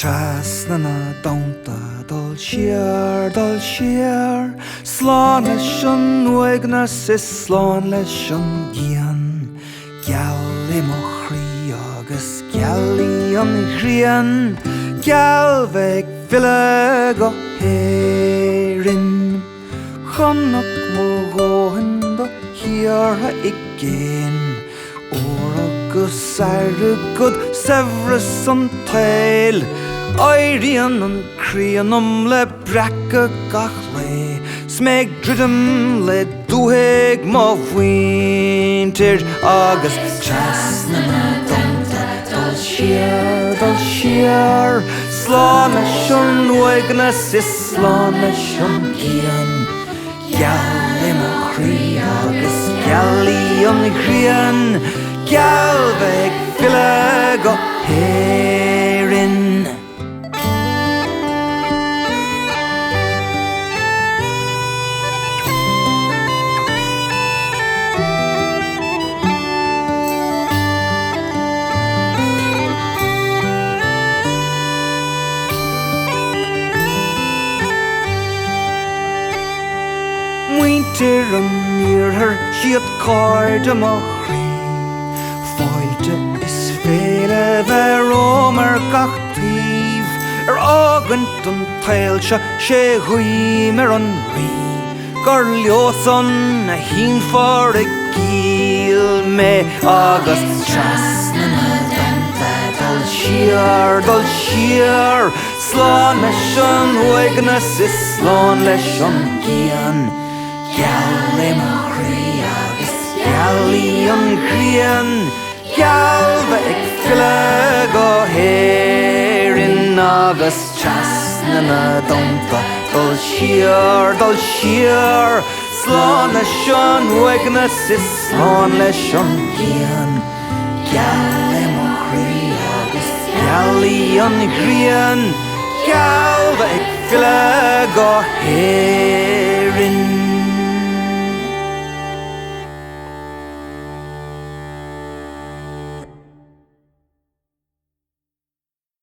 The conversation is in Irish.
Trasna na daunta dul siar Slán leis an nuigna sis slán leis an gian Geall I mo chrí agus geall I an chrían Geall bheith fille go héirin Chonach mo góhan do hiartha I géin Or agus airugud severus an tail Oirian an críanum le braca gach le Smeg dridum le dúhéig má bhuintir Agus trasna na daunta dul siar Slán leis an nuigna sis slán leis an gian Geall I mo chrí agus geall I an chrían Geall bheith fille go héirin Muintir an níorthar siad cáirde má chrí Fáilte is féile bheith rómar gach taobh ágant an tail sé ghuiimar an rí Gur leosan a hín fór I gíl mé Agus trasna na daunta dul siar Slán leis an nuigna sis slán leis an gian Geall I mo chrí agus geall I an chrían Geall bheith fille go héirin Agus trasna na daunta dul siar Slán leis an nuigna sis slán leis an gian Geall I mo chrí agus geall I an chrían Geall bheith fille go héirin